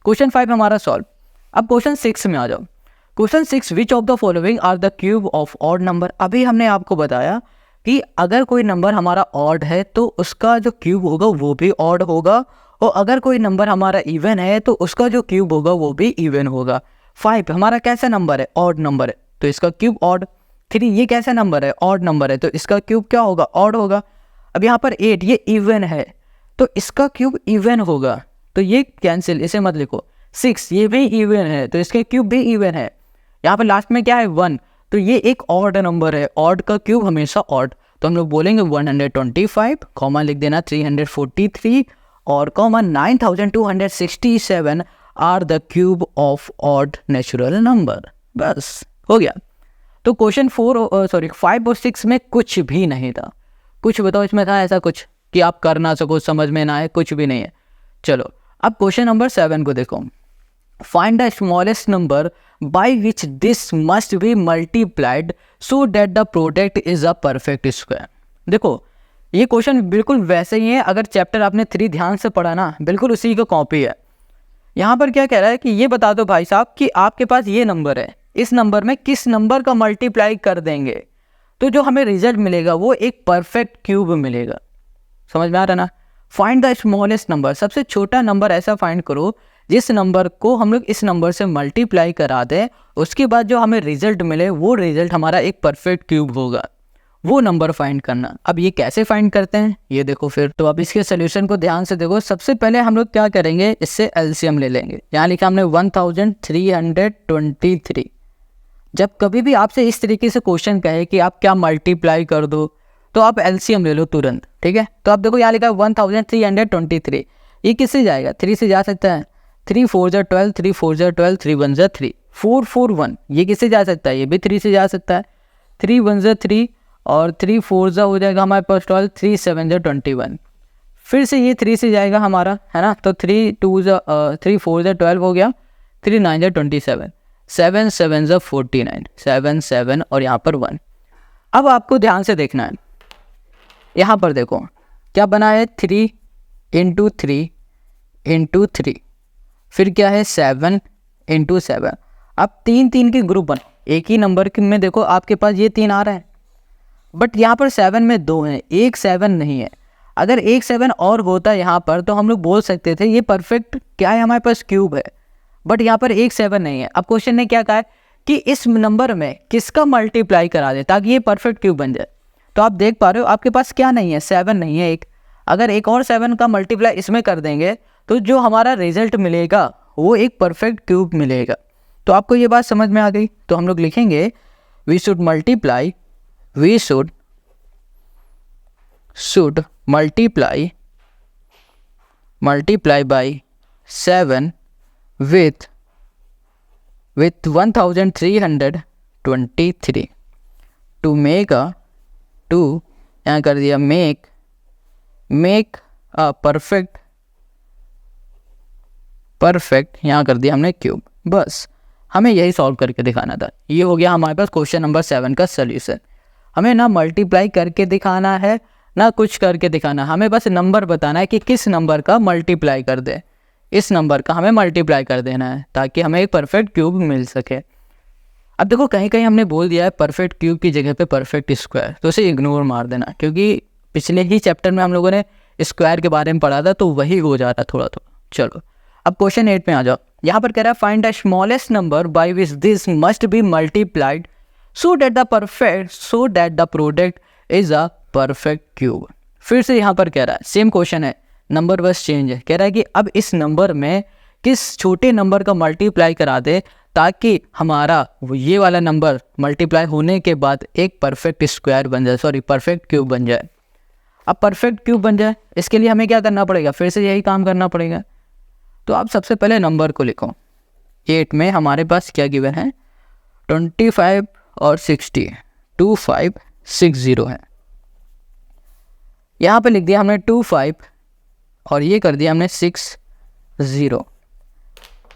[SPEAKER 1] क्वेश्चन 5 हमारा सॉल्व। अब क्वेश्चन 6 में आ जाओ। Question 6, which of the following are the cube of odd number. अभी हमने आपको बताया कि अगर कोई नंबर हमारा ऑड है तो उसका जो क्यूब होगा वो भी ऑड होगा, और अगर कोई नंबर हमारा इवन है तो उसका जो क्यूब होगा वो भी इवन होगा। 5 हमारा कैसा नंबर है? ऑड नंबर है, तो इसका क्यूब ऑड। 3 ये कैसा नंबर है? ऑड नंबर है, तो इसका क्यूब क्या होगा? ऑड होगा। अब यहाँ पर 8 ये इवन है तो इसका क्यूब इवन होगा, तो ये कैंसिल, इसे मत लिखो। 6 ये भी इवन है तो इसके क्यूब भी इवन है। यहाँ पर लास्ट में क्या है? 1, तो ये एक ऑड नंबर है, ऑड का क्यूब हमेशा ऑड। तो हम लोग बोलेंगे 125, कॉमा लिख देना 343 और comma 9267 are the cube of odd natural number. बस हो गया। तो क्वेश्चन 5 और 6 में कुछ भी नहीं था। कुछ बताओ इसमें था ऐसा कुछ कि आप कर ना सको, समझ में ना आए? कुछ भी नहीं है। चलो अब क्वेश्चन नंबर 7 को देखो। Find the smallest number by which this must be multiplied so that the product is a perfect square। देखो ये क्वेश्चन बिल्कुल वैसे ही है, अगर चैप्टर आपने 3 ध्यान से पढ़ा ना, बिल्कुल उसी का कॉपी है। यहाँ पर क्या कह रहा है कि ये बता दो भाई साहब कि आपके पास ये नंबर है, इस नंबर में किस नंबर का मल्टीप्लाई कर देंगे तो जो हमें रिजल्ट मिलेगा वो एक परफेक्ट क्यूब मिलेगा। समझ में आ रहा ना? फाइंड द स्मॉलेस्ट नंबर, सबसे छोटा नंबर ऐसा फाइंड करो जिस नंबर को हम लोग इस नंबर से मल्टीप्लाई करा दें, उसके बाद जो हमें रिजल्ट मिले वो रिजल्ट हमारा एक परफेक्ट क्यूब होगा। वो नंबर फाइंड करना। अब ये कैसे फाइंड करते हैं ये देखो फिर। तो अब इसके सोल्यूशन को ध्यान से देखो। सबसे पहले हम लोग क्या करेंगे, इससे एलसीएम ले लेंगे। यहाँ लिखा हमने 1323। जब कभी भी आपसे इस तरीके से क्वेश्चन कहे कि आप क्या मल्टीप्लाई कर दो तो आप एलसीएम ले लो तुरंत। ठीक है, तो आप देखो यहाँ लिखा है 1323। ये किससे जाएगा? 3 से जा सकता है। 3 4 जा 12, 3 4 जा 12, 3 1 जा 3, 4 4 1। ये किससे जा सकता है? ये भी 3 से जा सकता है। 3 1 जा 3 और 3 4 जा हो जाएगा हमारे पास 12, 3 7 जा 21। फिर से ये 3 से जाएगा हमारा, है ना? तो 3 4 जा 12 हो गया, 3 9 जा 27, 7 7 जा 49, 7 7 और यहाँ पर 1। अब आपको ध्यान से देखना है, यहाँ पर देखो क्या बना है? 3 इंटू 3 इंटू 3, फिर क्या है 7 इंटू 7। अब 3 3 के ग्रुप बनाओ। एक ही नंबर में देखो आपके पास ये 3 आ रहा है, बट यहाँ पर 7 में 2 हैं, एक 7 नहीं है। अगर एक 7 और होता यहाँ पर तो हम लोग बोल सकते थे ये परफेक्ट क्या है, हमारे पास क्यूब है। बट यहाँ पर एक 7 नहीं है। अब क्वेश्चन ने क्या कहा है कि इस नंबर में किसका मल्टीप्लाई करा दे ताकि ये परफेक्ट क्यूब बन जाए। तो आप देख पा रहे हो आपके पास क्या नहीं है? 7 नहीं है एक। अगर एक और 7 का मल्टीप्लाई इसमें कर देंगे तो जो हमारा रिजल्ट मिलेगा वो एक परफेक्ट क्यूब मिलेगा। तो आपको ये बात समझ में आ गई। तो हम लोग लिखेंगे we should multiply by 7 with 1323 to make यहाँ कर दिया मेक अ परफेक्ट यहाँ कर दिया हमने क्यूब। बस हमें यही सॉल्व करके दिखाना था। ये हो गया हमारे पास क्वेश्चन नंबर 7 का सोल्यूशन। हमें ना मल्टीप्लाई करके दिखाना है ना कुछ करके दिखाना, हमें बस नंबर बताना है कि किस नंबर का मल्टीप्लाई कर दे, इस नंबर का हमें मल्टीप्लाई कर देना है ताकि हमें एक परफेक्ट क्यूब मिल सके। अब देखो कहीं कहीं हमने बोल दिया है परफेक्ट क्यूब की जगह पे परफेक्ट स्क्वायर, तो उसे इग्नोर मार देना, क्योंकि पिछले ही चैप्टर में हम लोगों ने स्क्वायर के बारे में पढ़ा था, तो वही हो जा रहा थोड़ा थोड़ा। चलो अब क्वेश्चन 8 में आ जाओ। यहाँ पर कह रहा है find the smallest number by which this must B multiplied so that the product is a perfect cube. फिर से यहाँ पर कह रहा है सेम क्वेश्चन है, नंबर बस चेंज है। कह रहा है कि अब इस नंबर में किस छोटे नंबर का मल्टीप्लाई करा दे ताकि हमारा ये वाला नंबर मल्टीप्लाई होने के बाद एक परफेक्ट स्क्वायर बन जाए, सॉरी परफेक्ट क्यूब बन जाए। अब परफेक्ट क्यूब बन जाए इसके लिए हमें क्या करना पड़ेगा, फिर से यही काम करना पड़ेगा। तो आप सबसे पहले नंबर को लिखो। 8 में हमारे पास क्या गिवन है, 25 और 60, 2560 है। यहाँ पे लिख दिया हमने 25 और ये कर दिया हमने 60।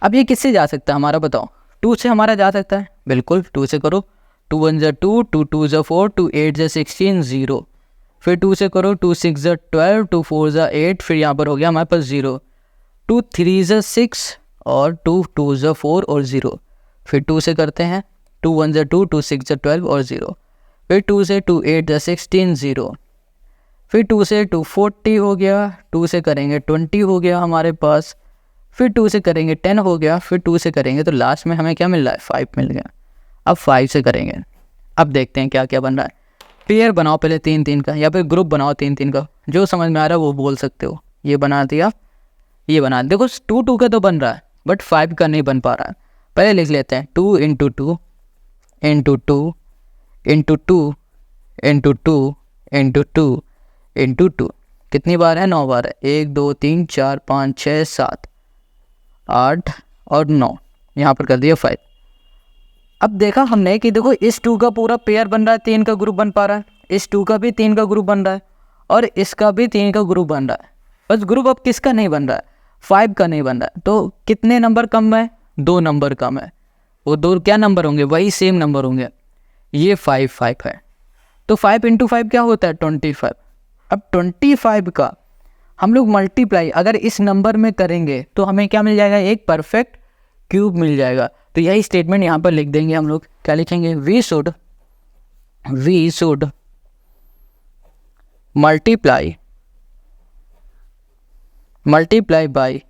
[SPEAKER 1] अब ये किससे जा सकता है हमारा, बताओ। 2 से हमारा जा सकता है, बिल्कुल 2 से करो। 2 1 ज़ा 2, 2 2 ज़ा 4, 2 8 ज़ा 16, 0। फिर 2 से करो, 2 6 ज़ा 12, 2 4 ज़ा 8, फिर यहाँ पर हो गया हमारे पास 0। 2 3 ज़ा 6 और 2 2 ज़ा 4 और 0। फिर 2 से करते हैं, 2 1 ज़ा 2, 2 6 ज़ा 12 और 0। फिर 2 से 2 8 ज़ा 16, 0। फिर 2 से 2 40 हो गया, 2 से करेंगे 20 हो गया हमारे पास, फिर 2 से करेंगे 10 हो गया, फिर 2 से करेंगे तो लास्ट में हमें क्या मिल रहा है, 5 मिल गया। अब 5 से करेंगे, अब देखते हैं क्या क्या बन रहा है। पेयर बनाओ पहले 3 3 का, या फिर ग्रुप बनाओ 3 3 का, जो समझ में आ रहा है वो बोल सकते हो। ये बना दिया, ये बना, देखो 2 2 का तो बन रहा है बट 5 का नहीं बन पा रहा है। पहले लिख लेते हैं 2 into 2 into 2 into 2 into 2 into 2 into 2। कितनी बार है, 9 बार है। 1 2 3 4 5 6 7 8 और 9, यहाँ पर कर दिया 5। अब देखा हमने कि देखो इस 2 का पूरा पेयर बन रहा है, 3 का ग्रुप बन पा रहा है, इस 2 का भी 3 का ग्रुप बन रहा है और इसका भी 3 का ग्रुप बन रहा है। बस ग्रुप अब किसका नहीं बन रहा है, 5 का नहीं बन रहा है। तो कितने नंबर कम है, 2 नंबर कम है। वो 2 क्या नंबर होंगे, वही सेम नंबर होंगे। ये 5 5 है, तो 5 इंटू 5 क्या होता है, 25। अब 25 का हम लोग मल्टीप्लाई अगर इस नंबर में करेंगे तो हमें क्या मिल जाएगा, एक परफेक्ट क्यूब मिल जाएगा। तो यही स्टेटमेंट यहाँ पर लिख देंगे हम लोग। क्या लिखेंगे, we should multiply by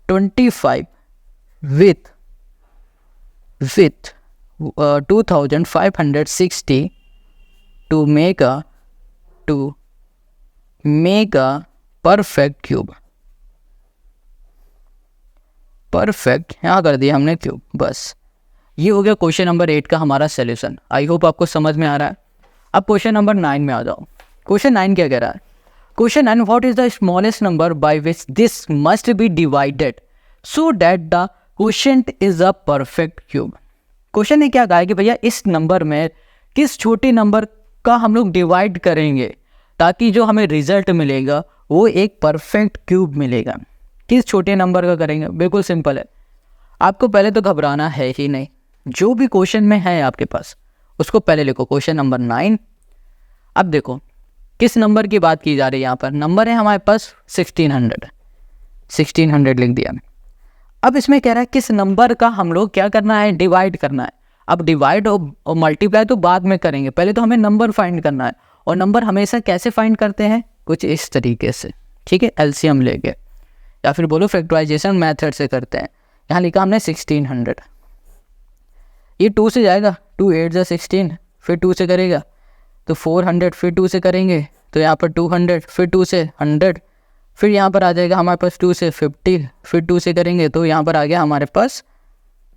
[SPEAKER 1] 25 with 2560 to make a perfect cube. Perfect यहाँ कर दिया हमने क्यूब। बस ये हो गया क्वेश्चन नंबर 8 का हमारा सॉल्यूशन। आई होप आपको समझ में आ रहा है। अब क्वेश्चन नंबर 9 में आ जाओ। क्वेश्चन 9 क्या कह रहा है, question 9, what is the smallest number by which this must be divided so that the quotient is a perfect cube. Question ने क्या कहा है कि भैया इस नंबर में किस छोटे नंबर का हम लोग डिवाइड करेंगे ताकि जो हमें रिजल्ट मिलेगा वो एक परफेक्ट क्यूब मिलेगा। किस छोटे नंबर का करेंगे, बिल्कुल सिंपल है। आपको पहले तो घबराना है ही नहीं, जो भी क्वेश्चन में है आपके पास उसको पहले लिखो। Question number 9। अब देखो किस नंबर की बात की जा रही है, यहाँ पर नंबर है हमारे पास 1600 लिख दिया। अब इसमें कह रहा है किस नंबर का हम लोग क्या करना है, डिवाइड करना है। अब डिवाइड और मल्टीप्लाई तो बाद में करेंगे, पहले तो हमें नंबर फाइंड करना है। और नंबर हमेशा कैसे फाइंड करते हैं, कुछ इस तरीके से, ठीक है, एलसीएम लेके या फिर बोलो फैक्टराइजेशन मेथड से करते हैं। यहाँ लिखा हमने 1600, ये 2 से जाएगा, 2 8 ज़ा 16, फिर 2 से करेगा तो 400, फिर 2 से करेंगे तो यहाँ पर 200, फिर 2 से 100, फिर यहाँ पर आ जाएगा हमारे पास 2 से 50, फिर 2 से करेंगे तो यहाँ पर आ गया हमारे पास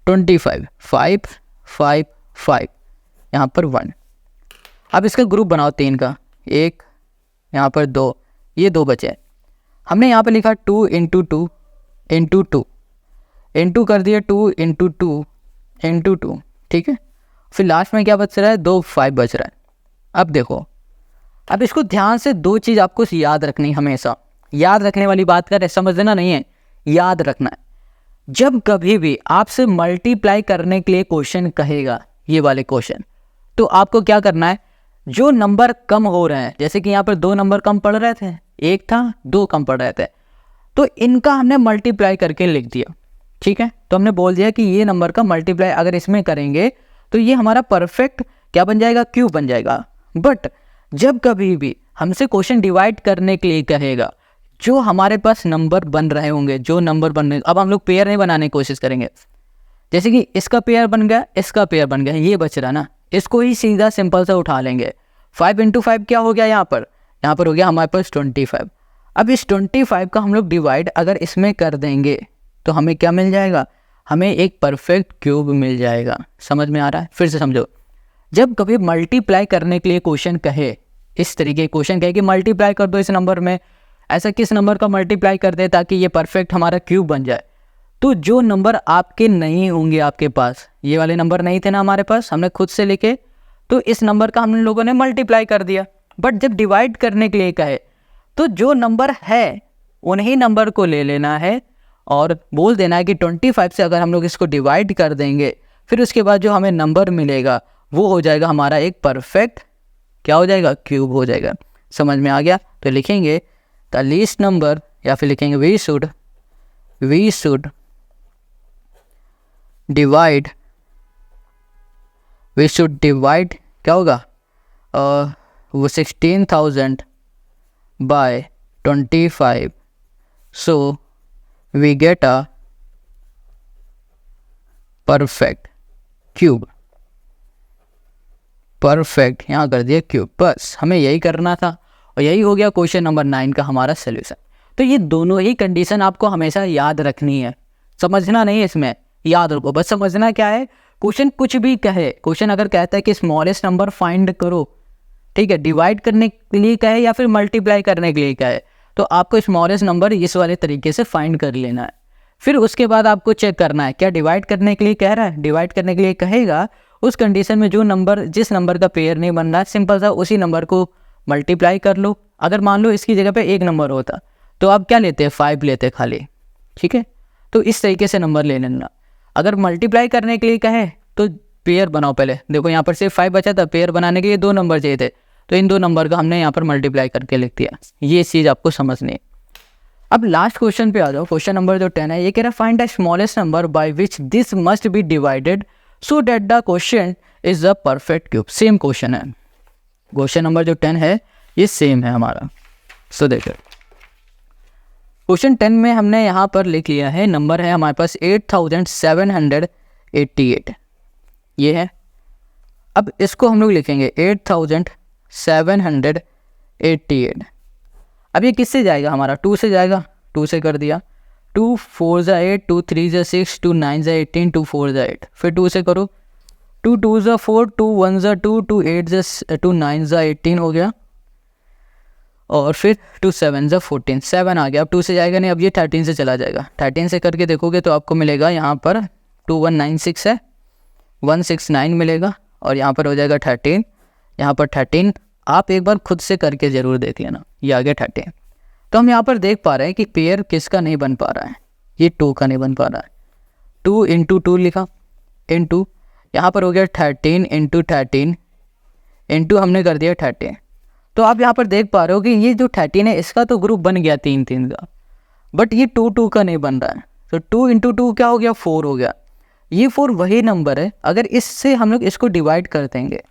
[SPEAKER 1] 25, 5 5 5, यहाँ पर 1। अब इसका ग्रुप बनाओ 3 का, 1 यहाँ पर 2, ये 2 बचे। हमने यहाँ पर लिखा 2 इंटू 2 इंटू 2 इंटू कर दिया 2 इंटू 2 इंटू 2, ठीक है। फिर लास्ट में क्या बच रहा है, 2 5 बच रहा है। अब देखो, अब इसको ध्यान से 2 चीज़ आपको याद रखनी, हमेशा याद रखने वाली बात कर, समझ देना नहीं है, याद रखना है। जब कभी भी आपसे मल्टीप्लाई करने के लिए क्वेश्चन कहेगा, ये वाले क्वेश्चन, तो आपको क्या करना है, जो नंबर कम हो रहे हैं, जैसे कि यहाँ पर 2 नंबर कम पड़ रहे थे, 1 था 2 कम पड़ रहे थे, तो इनका हमने मल्टीप्लाई करके लिख दिया। ठीक है, तो हमने बोल दिया कि ये नंबर का मल्टीप्लाई अगर इसमें करेंगे तो ये हमारा परफेक्ट क्या बन जाएगा, क्यूब बन जाएगा। बट जब कभी भी हमसे क्वेश्चन डिवाइड करने के लिए कहेगा, जो हमारे पास नंबर बन रहे होंगे, जो नंबर बन रहे, अब हम लोग पेयर नहीं बनाने की कोशिश करेंगे। जैसे कि इसका पेयर बन गया, इसका पेयर बन गया, ये बच रहा ना, इसको ही सीधा सिंपल सा उठा लेंगे। 5 × 5 क्या हो गया, यहाँ पर हो गया हमारे पास 25। अब इस 25 का हम लोग डिवाइड अगर इसमें कर देंगे तो हमें क्या मिल जाएगा, हमें एक परफेक्ट क्यूब मिल जाएगा। समझ में आ रहा है? फिर से समझो, जब कभी मल्टीप्लाई करने के लिए क्वेश्चन कहे, इस तरीके क्वेश्चन कहे कि मल्टीप्लाई कर दो इस नंबर में, ऐसा किस नंबर का मल्टीप्लाई कर दे ताकि ये परफेक्ट हमारा क्यूब बन जाए, तो जो नंबर आपके नहीं होंगे, आपके पास ये वाले नंबर नहीं थे ना हमारे पास, हमने खुद से लिखे, तो इस नंबर का हम लोगों ने मल्टीप्लाई कर दिया। बट जब डिवाइड करने के लिए कहे तो जो नंबर है उन्हीं नंबर को ले लेना है और बोल देना है कि 25 से अगर हम लोग इसको डिवाइड कर देंगे, फिर उसके बाद जो हमें नंबर मिलेगा वो हो जाएगा हमारा एक परफेक्ट, क्या हो जाएगा, क्यूब हो जाएगा। समझ में आ गया? तो लिखेंगे द लीस्ट नंबर, या फिर लिखेंगे वी शुड डिवाइड क्या होगा, वो 16,000 by 25, so we get a perfect cube. Perfect यहाँ कर दिया क्यूब, बस हमें यही करना था और यही हो गया क्वेश्चन नंबर 9 का हमारा सोल्यूशन। तो ये दोनों ही कंडीशन आपको हमेशा याद रखनी है, समझना नहीं है इसमें, याद रखो। बस समझना क्या है, क्वेश्चन कुछ भी कहे, क्वेश्चन अगर कहता है कि स्मॉलेस्ट नंबर फाइंड करो, ठीक है, डिवाइड करने के लिए कहे या फिर मल्टीप्लाई करने के लिए कहे, तो आपको स्मॉलेस्ट नंबर इस वाले तरीके से फाइंड कर लेना है। फिर उसके बाद आपको चेक करना है क्या डिवाइड करने के लिए कह रहा है। डिवाइड करने के लिए कहेगा, उस कंडीशन में जो नंबर, जिस नंबर का पेयर नहीं बन रहा है, सिंपल सा उसी नंबर को मल्टीप्लाई कर लो। अगर मान लो इसकी जगह पे 1 नंबर होता तो आप क्या लेते हैं, 5 लेते खाली। ठीक है, तो इस तरीके से नंबर ले लेना। अगर मल्टीप्लाई करने के लिए कहे तो पेयर बनाओ पहले। देखो यहाँ पर सिर्फ 5 बचा था, पेयर बनाने के लिए 2 नंबर चाहिए थे, तो इन 2 नंबर का हमने यहाँ पर मल्टीप्लाई करके लिख दिया। ये चीज़ आपको समझनी है। अब लास्ट क्वेश्चन पे आ जाओ। क्वेश्चन नंबर जो 10 है, ये कह रहा है find the smallest number by which this must be divided so that the question is the perfect cube. Same question है, क्वेश्चन नंबर जो 10 है ये सेम है हमारा। सो देखो क्वेश्चन 10 में हमने यहाँ पर लिख लिया है, नंबर है हमारे पास 8788, ये है। अब इसको हम लोग लिखेंगे 8788। अब ये किससे जाएगा, हमारा 2 से जाएगा, 2 से कर दिया। 2 4 ज़ा 8, 2 3 ज़ा 6, 2 9 ज़ा 18, 2 4 ज़ा 8, फिर 2 से करो। 2 2 ज़ा 4, 2 1 ज़ा 2, 2 8 ज़ा 2 9 ज़ा 18 हो गया, और फिर 2 7 ज़ा 14, 7 आ गया। अब 2 से जाएगा नहीं, अब ये 13 से चला जाएगा। 13 से करके देखोगे तो आपको मिलेगा यहाँ पर 2196 है, 169 मिलेगा, और यहाँ पर हो जाएगा 13, यहाँ पर 13। आप एक बार खुद से करके ज़रूर देख लेना, ये आ गया 13। तो हम यहाँ पर देख पा रहे हैं कि पेयर किसका नहीं बन पा रहा है, ये 2 का नहीं बन पा रहा है। 2 × 2 लिखा, इंटू यहाँ पर हो गया 13 × 13, इंटू हमने कर दिया 13। तो आप यहाँ पर देख पा रहे हो कि ये जो 13 है इसका तो ग्रुप बन गया 3 3 का, बट ये 2 2 का नहीं बन रहा है। तो 2 × 2 क्या हो गया, 4 हो गया। ये 4 वही नंबर है, अगर इससे हम लोग इसको डिवाइड कर देंगे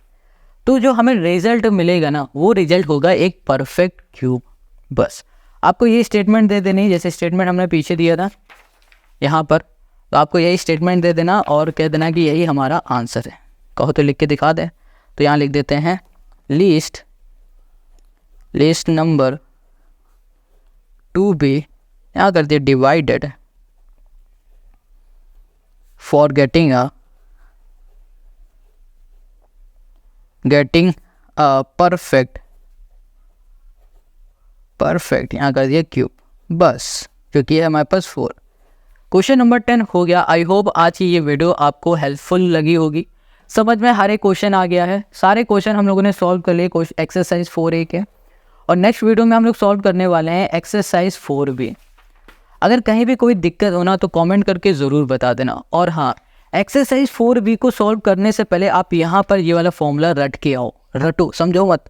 [SPEAKER 1] तो जो हमें रिजल्ट मिलेगा ना, वो रिजल्ट होगा एक परफेक्ट क्यूब। बस आपको ये स्टेटमेंट दे देनी, जैसे स्टेटमेंट हमने पीछे दिया था यहाँ पर, तो आपको यही स्टेटमेंट दे देना और कह देना कि यही हमारा आंसर है। कहो तो लिख के दिखा दें, तो यहाँ लिख देते हैं लीस्ट नंबर टू बी, यहाँ कर दिया divided for getting a perfect, यहाँ कर दिया क्यूब, बस, क्योंकि है हमारे पास 4। क्वेश्चन नंबर 10 हो गया। आई होप आज की ये वीडियो आपको हेल्पफुल लगी होगी, समझ में हर एक क्वेश्चन आ गया है। सारे क्वेश्चन हम लोगों ने सॉल्व कर लिए एक्सरसाइज 4A के, और नेक्स्ट वीडियो में हम लोग सॉल्व करने वाले हैं एक्सरसाइज 4B। अगर कहीं भी कोई दिक्कत होना तो कमेंट करके ज़रूर बता देना। और हाँ, एक्सरसाइज 4B को सॉल्व करने से पहले आप यहाँ पर ये वाला फॉर्मूला रट के आओ, रटो, समझो मत,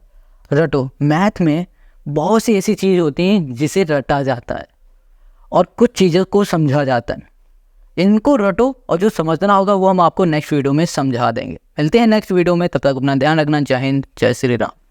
[SPEAKER 1] रटो। मैथ में बहुत सी ऐसी चीज़ होती हैं जिसे रटा जाता है और कुछ चीज़ों को समझा जाता है। इनको रटो और जो समझना होगा वो हम आपको नेक्स्ट वीडियो में समझा देंगे। मिलते हैं नेक्स्ट वीडियो में, तब तक अपना ध्यान रखना। जय हिंद, जय श्री राम।